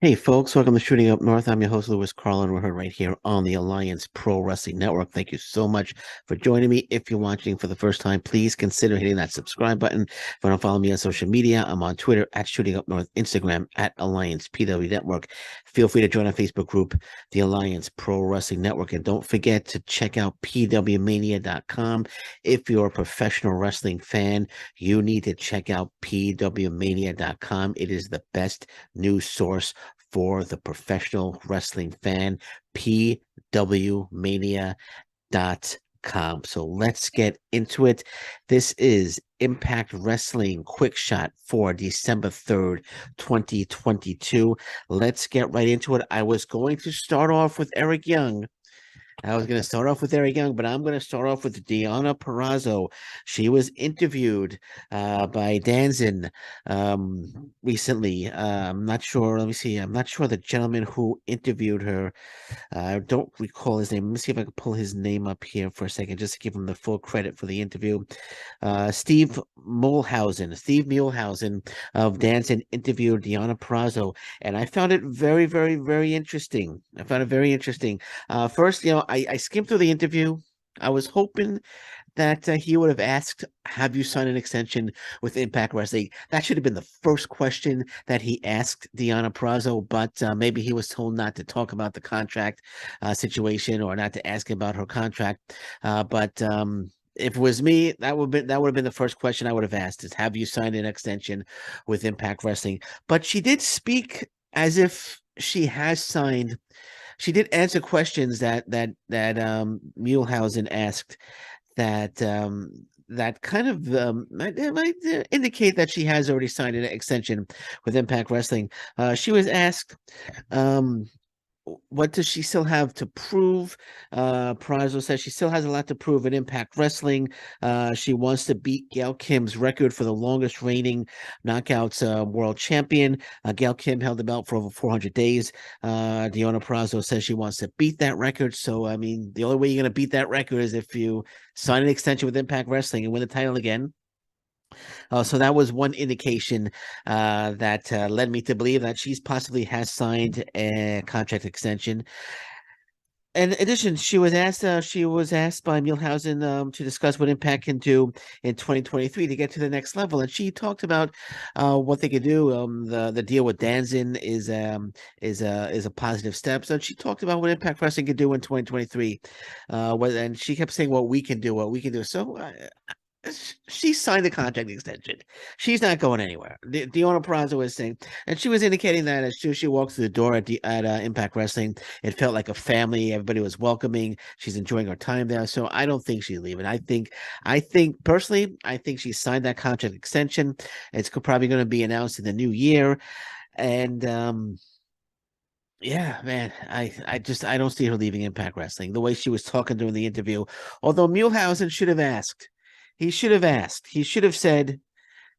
Hey folks, welcome to Shooting Up North. I'm your host, Louis Carlin. We're heard right here on the Alliance Pro Wrestling Network. Thank you so much for joining me. If you're watching for the first time, please consider hitting that subscribe button. If you want to follow me on social media, I'm on Twitter at Shooting Up North, Instagram at Alliance PW Network. Feel free to join our Facebook group, the Alliance Pro Wrestling Network. And don't forget to check out pwmania.com. If you're a professional wrestling fan, you need to check out pwmania.com. It is the best news source for the professional wrestling fan, pwmania.com. So let's get into it. This is Impact Wrestling Quick Shot for December 3rd, 2022. Let's get right into it. I was going to start off with Eric Young. I was going to start off with Eric Young, but I'm going to start off with Deonna Purrazzo. She was interviewed by Danzin recently. I'm not sure. Let me see. I'm not sure the gentleman who interviewed her. I don't recall his name. Let me see if I can pull his name up here for a second, just to give him the full credit for the interview. Steve Muhlhausen of Danzin interviewed Deonna Purrazzo, and I found it very, very, very interesting. I found it very interesting. First, I skimmed through the interview. I was hoping that he would have asked, "Have you signed an extension with Impact Wrestling?" That should have been the first question that he asked Deonna Purrazzo, but maybe he was told not to talk about the contract situation or not to ask about her contract. But if it was me, that would have been the first question I would have asked: is have you signed an extension with Impact Wrestling? But she did speak as if she has signed. She did answer questions that Muhlhausen asked that kind of might indicate that she has already signed an extension with Impact Wrestling. She was asked, um, what does she still have to prove? Perazzo says she still has a lot to prove in Impact Wrestling. She wants to beat Gail Kim's record for the longest reigning Knockouts world champion. Gail Kim held the belt for over 400 days. Deonna Purrazzo says she wants to beat that record. So, I mean, the only way you're going to beat that record is if you sign an extension with Impact Wrestling and win the title again. So that was one indication that led me to believe that she's possibly has signed a contract extension. In addition, she was asked by Muhlhausen to discuss what Impact can do in 2023 to get to the next level, and she talked about what they could do. The deal with Danzin is a positive step. So she talked about what Impact Wrestling could do in 2023. And she kept saying what we can do, what we can do. So she signed the contract extension. She's not going anywhere. Deonna Purrazzo was saying, and she was indicating that as soon as she walked through the door at Impact Wrestling, it felt like a family. Everybody was welcoming. She's enjoying her time there. So I don't think she's leaving. I think personally, I think she signed that contract extension. It's probably going to be announced in the new year, and yeah, man, I don't see her leaving Impact Wrestling the way she was talking during the interview. Although Muhlhausen should have asked. He should have asked. He should have said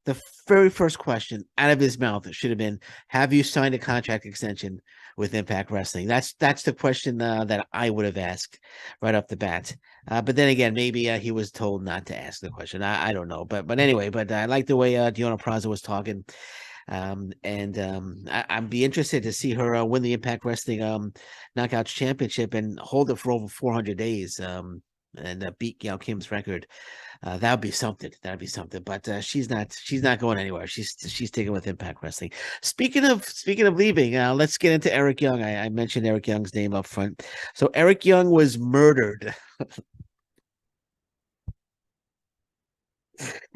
the very first question out of his mouth should have been, "Have you signed a contract extension with Impact Wrestling?" That's the question that I would have asked right off the bat. But then again, maybe he was told not to ask the question. I don't know. But anyway, but I like the way Deonna Purrazzo was talking. And I'd be interested to see her win the Impact Wrestling Knockouts Championship and hold it for over 400 days. And beat Gail Kim's record. That would be something. That'd be something. But she's not going anywhere. She's sticking with Impact Wrestling. Speaking of leaving, let's get into Eric Young. I mentioned Eric Young's name up front. So Eric Young was murdered.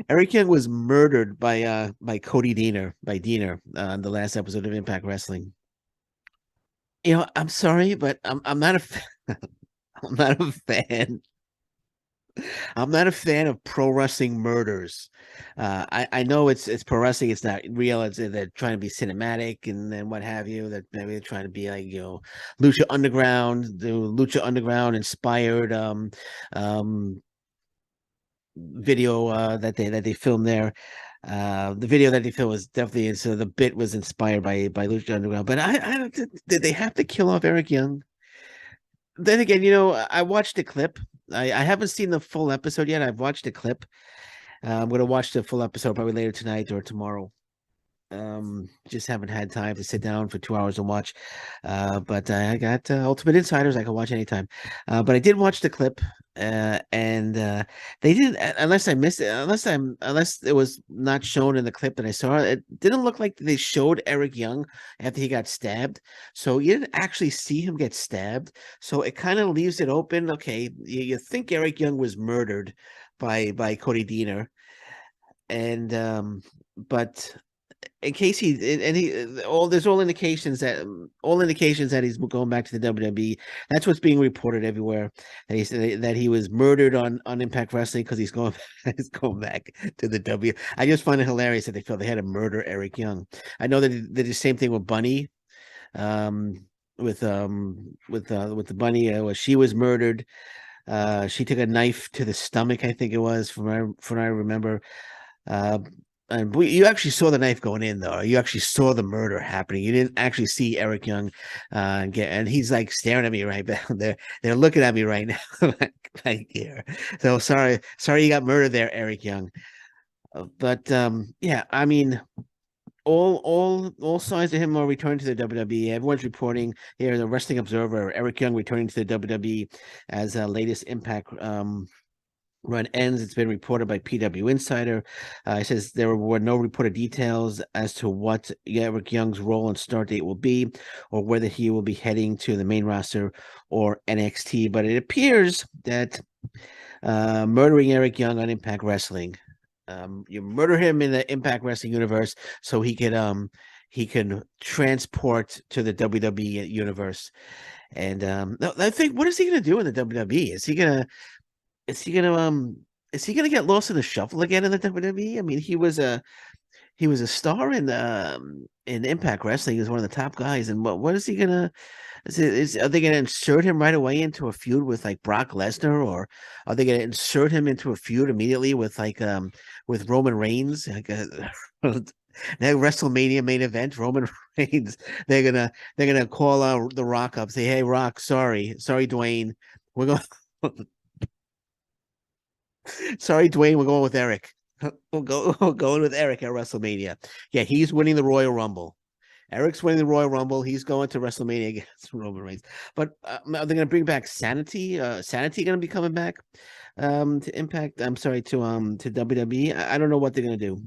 Eric Young was murdered by Cody Deaner in the last episode of Impact Wrestling. I'm sorry, but I'm not I'm not a fan. I'm not a fan of pro wrestling murders. I know it's pro wrestling. It's not real. They're trying to be cinematic and what have you. That maybe they're trying to be like Lucha Underground, the Lucha Underground inspired video that they filmed there. The video that they filmed was definitely so the bit was inspired by Lucha Underground. But I don't did they have to kill off Eric Young? Then again, I watched a clip. I haven't seen the full episode yet. I've watched a clip. I'm going to watch the full episode probably later tonight or tomorrow. Just haven't had time to sit down for 2 hours and watch. But I got Ultimate Insiders. I can watch anytime. But I did watch the clip, and they didn't. Unless I missed it, unless it was not shown in the clip that I saw, it didn't look like they showed Eric Young after he got stabbed. So you didn't actually see him get stabbed. So it kind of leaves it open. Okay, you think Eric Young was murdered by Cody Deaner, and but in case he all there's all indications that he's going back to the WWE. That's what's being reported everywhere. That he was murdered on Impact Wrestling because he's going he's going back to the W. I just find it hilarious that they felt they had to murder Eric Young. I know that they did the same thing with Bunny, um, with the Bunny where she was murdered. She took a knife to the stomach, I think it was, from what I remember. Uh, and you actually saw the knife going in, though. You actually saw the murder happening. You didn't actually see Eric Young and he's like staring at me right now. They're looking at me right now, like here. So sorry you got murdered there, Eric Young. But yeah, I mean, all signs of him are returning to the WWE. Everyone's reporting here. The Wrestling Observer, Eric Young returning to the WWE as latest Impact run ends. It's been reported by PW Insider. It says there were no reported details as to what Eric Young's role and start date will be, or whether he will be heading to the main roster or NXT. But it appears that murdering Eric Young on Impact Wrestling, you murder him in the Impact Wrestling universe so he can transport to the WWE universe. And I think, what is he gonna do in the WWE? Is he gonna is he gonna get lost in the shuffle again in the WWE? I mean, he was a star in Impact Wrestling. He was one of the top guys. And what is he gonna are they gonna insert him right away into a feud with like Brock Lesnar, or are they gonna insert him into a feud immediately with Roman Reigns? Like now WrestleMania main event, Roman Reigns. They're gonna call the Rock up, say, "Hey Rock, sorry Dwayne, we're going sorry, Dwayne, we're going with Eric. We're going with Eric at WrestleMania. Yeah, he's winning the Royal Rumble. Eric's winning the Royal Rumble. He's going to WrestleMania against Roman Reigns. But are they going to bring back Sanity? Sanity going to be coming back to Impact? I'm sorry, to WWE. I don't know what they're going to do.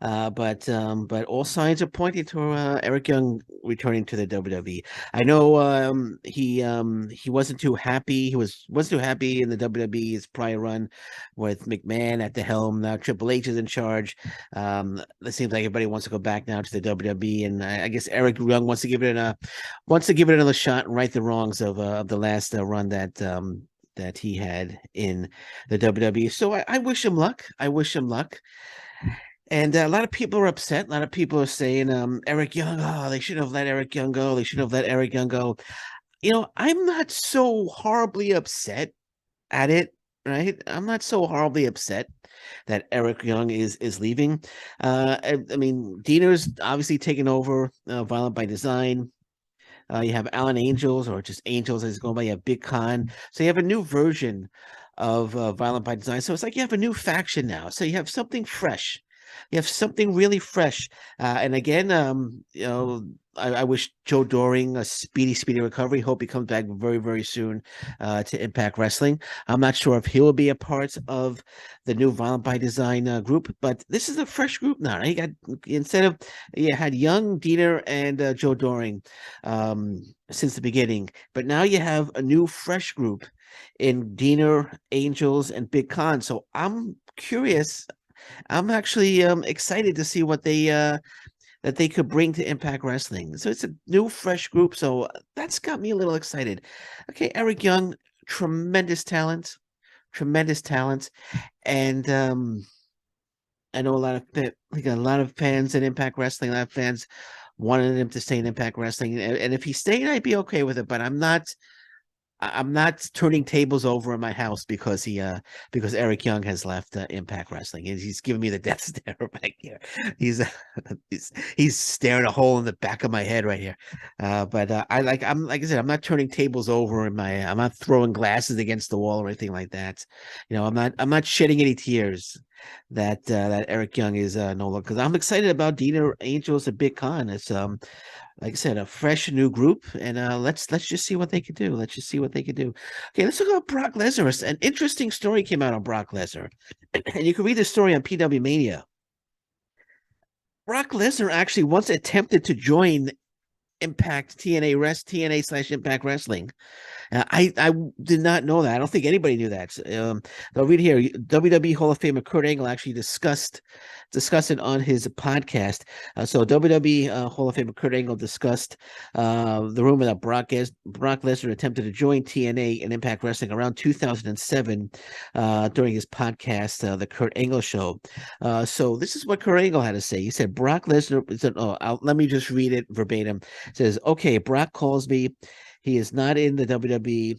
But all signs are pointing to Eric Young returning to the WWE. I know he wasn't too happy. Wasn't too happy in the WWE's prior run with McMahon at the helm. Now Triple H is in charge. It seems like everybody wants to go back now to the WWE, and I guess Eric Young wants to give it another shot and right the wrongs of the last run that he had in the WWE. So I wish him luck. I wish him luck. And a lot of people are upset. A lot of people are saying, Eric Young, oh, they should have let Eric Young go. They should have let Eric Young go. I'm not so horribly upset at it, right? I'm not so horribly upset that Eric Young is leaving. I mean, Dina's obviously taken over Violent by Design. You have Alan Angels, or just Angels as it's going by. You have Big Con. So you have a new version of Violent by Design. So it's like you have a new faction now. So you have something fresh. You have something really fresh. And again, I wish Joe Doring a speedy recovery. Hope he comes back very, very soon to Impact Wrestling. I'm not sure if he will be a part of the new Violent by Design group, but this is a fresh group now. Right? Instead of you had Young, Dieter, and Joe Doring since the beginning, but now you have a new fresh group in Diener, Angels, and Big Con. So I'm curious. I'm actually excited to see what they that they could bring to Impact Wrestling. So it's a new, fresh group. So that's got me a little excited. Okay, Eric Young, tremendous talent, and I know we got a lot of fans in Impact Wrestling. A lot of fans wanted him to stay in Impact Wrestling, and if he stayed, I'd be okay with it. But I'm not. I'm not turning tables over in my house because Eric Young has left Impact Wrestling. He's giving me the death stare back here. He's he's staring a hole in the back of my head right here. But I'm like I said, I'm not turning tables over in my. I'm not throwing glasses against the wall or anything like that. I'm not shedding any tears that Eric Young is no longer, because I'm excited about Dina Angels and Big Con. It's like I said, a fresh new group, and let's just see what they could do. Let's just see what they could do. Okay, let's talk about Brock Lesnar. An interesting story came out on Brock Lesnar, and you can read the story on PW Mania. Brock Lesnar actually once attempted to join Impact TNA slash Impact Wrestling. I did not know that. I don't think anybody knew that. I'll read here. WWE Hall of Famer Kurt Angle actually discussed it on his podcast. So WWE Hall of Famer Kurt Angle discussed the rumor that Brock Lesnar attempted to join TNA and Impact Wrestling around 2007 during his podcast, the Kurt Angle Show. So this is what Kurt Angle had to say. He said Brock Lesnar said, let me just read it verbatim. It says, okay, Brock calls me. He is not in the WWE.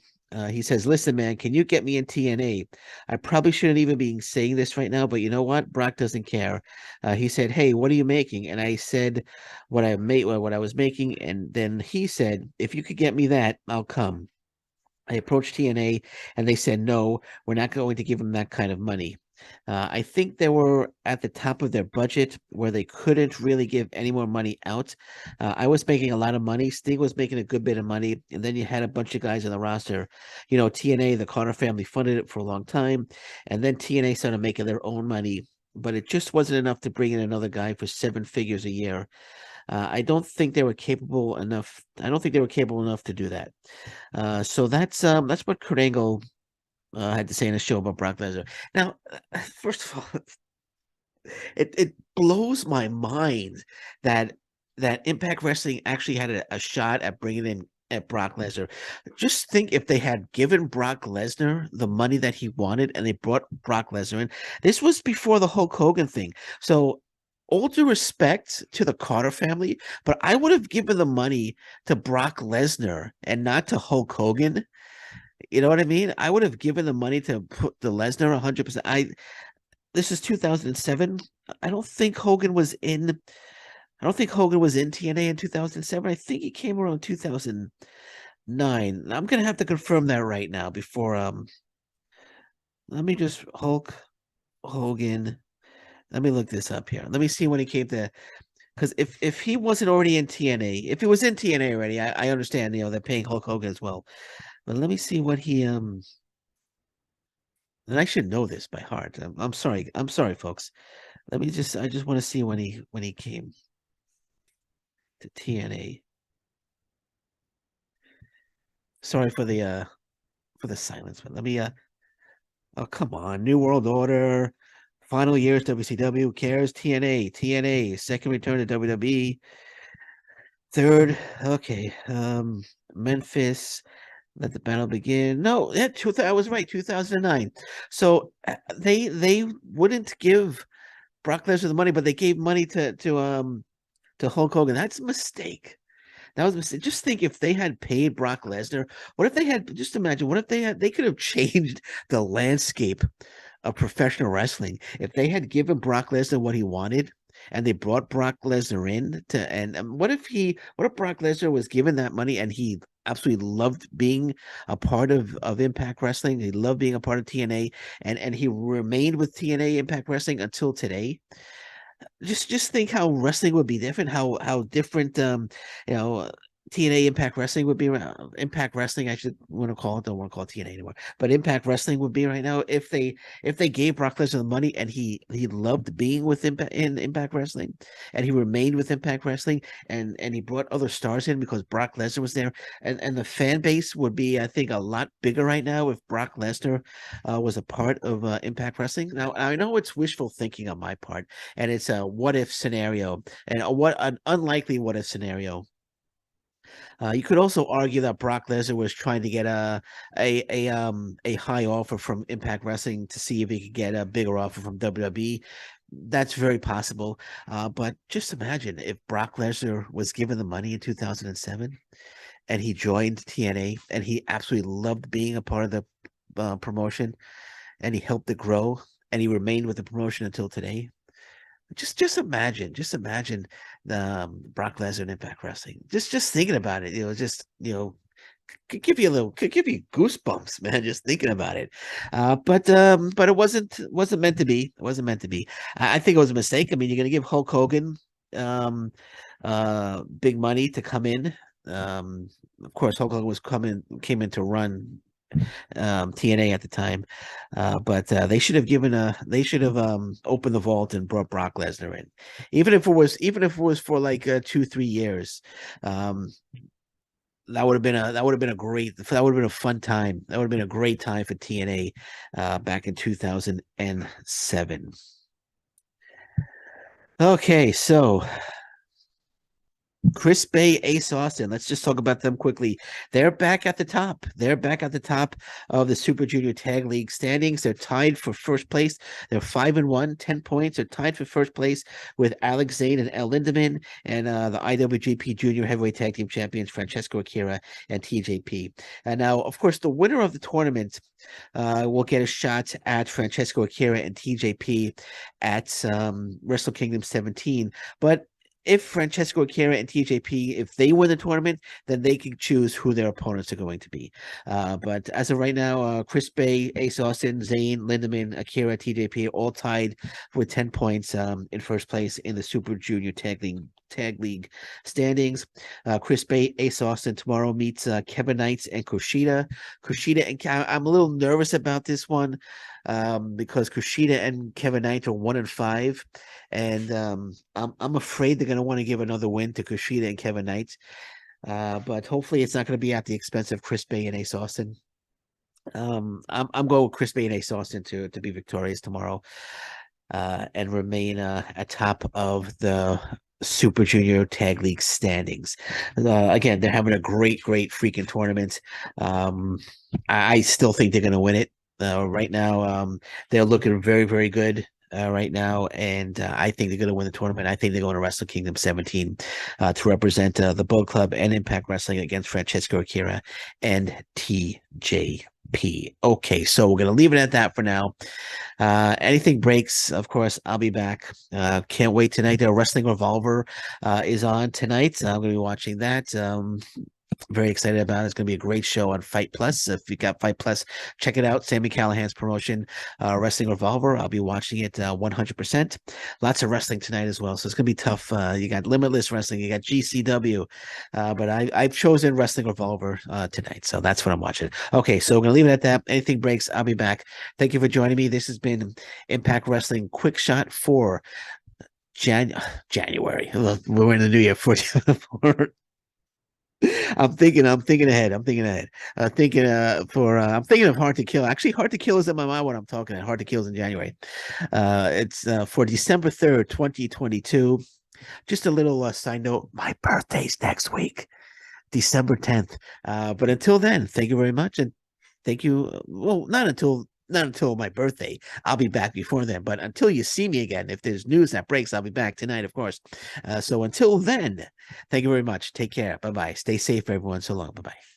He says, listen, man, can you get me in TNA? I probably shouldn't even be saying this right now, but you know what? Brock doesn't care. He said, hey, what are you making? And I said what I was making. And then he said, if you could get me that, I'll come. I approached TNA and they said, no, we're not going to give him that kind of money. I think they were at the top of their budget where they couldn't really give any more money out. I was making a lot of money. Sting was making a good bit of money. And then you had a bunch of guys on the roster. TNA, the Carter family funded it for a long time. And then TNA started making their own money. But it just wasn't enough to bring in another guy for 7 figures a year. I don't think they were capable enough. I don't think they were capable enough to do that. So that's what Kurt Angle had to say in a show about Brock Lesnar. Now, first of all, it blows my mind that Impact Wrestling actually had a shot at bringing in at Brock Lesnar. Just think if they had given Brock Lesnar the money that he wanted and they brought Brock Lesnar in. This was before the Hulk Hogan thing. So all due respect to the Carter family, but I would have given the money to Brock Lesnar and not to Hulk Hogan. You know what I mean? I would have given the money to put the Lesnar 100%. This is 2007. I don't think Hogan was in. I don't think Hogan was in TNA in 2007. I think he came around 2009. I'm gonna have to confirm that right now before let me just Hulk Hogan. Let me look this up here. Let me see when he came to, because if he wasn't already in TNA, if he was in TNA already, I understand, they're paying Hulk Hogan as well. But let me see what he and I should know this by heart. I'm sorry. I'm sorry, folks. I just want to see when he came to TNA. Sorry for the silence, but let me oh come on. New World Order, final years WCW, who cares? TNA, second return to WWE. Third, okay. Memphis, let the battle begin. No, I was right, 2009. So they wouldn't give Brock Lesnar the money, but they gave money to Hulk Hogan. That's a mistake. That was a mistake. Just think if they had paid Brock Lesnar, what if they had, just imagine, what if they could have changed the landscape of professional wrestling if they had given Brock Lesnar what he wanted and they brought Brock Lesnar in to, and what if Brock Lesnar was given that money and he absolutely loved being a part of Impact Wrestling. He loved being a part of TNA, and he remained with TNA Impact Wrestling until today. Just think how wrestling would be different, how different you know TNA Impact Wrestling would be around. Impact Wrestling, I should want to call it, don't want to call it TNA anymore, but Impact Wrestling would be right now if they gave Brock Lesnar the money and he loved being with Impact Wrestling and he remained with Impact Wrestling and he brought other stars in because Brock Lesnar was there, and the fan base would be, I think, a lot bigger right now if Brock Lesnar was a part of Impact Wrestling. Now I know it's wishful thinking on my part, and it's a what if scenario, and what an unlikely what if scenario. You could also argue that Brock Lesnar was trying to get a high offer from Impact Wrestling to see if he could get a bigger offer from WWE. That's very possible. But just imagine if Brock Lesnar was given the money in 2007 and he joined TNA, and he absolutely loved being a part of the promotion, and he helped it grow, and he remained with the promotion until today. Just imagine Brock Lesnar in Impact Wrestling. Just thinking about it, just could give you could give you goosebumps, man, just thinking about it. But it wasn't meant to be. It wasn't meant to be. I think it was a mistake. I mean, you're gonna give Hulk Hogan big money to come in. Of course, Hulk Hogan came in to run TNA at the time. But they should have opened the vault and brought Brock Lesnar in, even if it was for like 2-3 years. Um, that would have been a great that would have been a fun time. That would have been a great time for TNA back in 2007. Okay, so Chris Bay, Ace Austin. Let's just talk about them quickly. They're back at the top. They're back at the top of the Super Junior Tag League standings. They're tied for first place. They're 5-1, 10 points. They're tied for first place with Alex Zane and El Lindemann, and the IWGP Junior Heavyweight Tag Team Champions Francesco Akira and TJP. And now, of course, the winner of the tournament will get a shot at Francesco Akira and TJP at Wrestle Kingdom 17. But if Francesco Akira and TJP, if they win the tournament, then they can choose who their opponents are going to be. But as of right now, Chris Bay, Ace Austin, Zane, Lindemann, Akira, TJP, all tied with 10 points in first place in the Super Junior Tag League standings. Chris Bay, Ace Austin tomorrow meets Kevin Knights and Kushida. I'm a little nervous about this one because Kushida and Kevin Knight are 1-5, and I'm afraid they're going to want to give another win to Kushida and Kevin Knight. But hopefully it's not going to be at the expense of Chris Bay and Ace Austin. I'm going with Chris Bay and Ace Austin to be victorious tomorrow and remain atop of the Super Junior Tag League standings. Again, they're having a great freaking tournament. I still think they're going to win it. Right now, they're looking very good right now, and I think they're going to win the tournament. I think they're going to Wrestle Kingdom 17 to represent the Bullet Club and Impact Wrestling against Francesco Akira and TJP. Okay, so we're going to leave it at that for now. Anything breaks, of course, I'll be back. Can't wait tonight. Wrestling Revolver is on tonight. I'm going to be watching that. Very excited about it. It's going to be a great show on Fight Plus. If you got Fight Plus, check it out. Sammy Callahan's promotion, Wrestling Revolver. I'll be watching it 100%. Lots of wrestling tonight as well, so it's going to be tough. You got Limitless Wrestling, you got GCW, but I've chosen Wrestling Revolver tonight, so that's what I'm watching. Okay, so we're going to leave it at that. Anything breaks, I'll be back. Thank you for joining me. This has been Impact Wrestling Quick Shot for January. We're in the new year for I'm thinking ahead. I'm thinking I'm thinking of Hard to Kill. Actually, Hard to Kill is in my mind when I'm talking. Hard to Kill is in January. It's for December 3rd, 2022. Just a little side note, my birthday's next week, December 10th. But until then, thank you very much, and thank you. Well, not until my birthday. I'll be back before then. But until you see me again, if there's news that breaks, I'll be back tonight, of course. So until then, thank you very much. Take care. Bye-bye. Stay safe, everyone. So long. Bye-bye.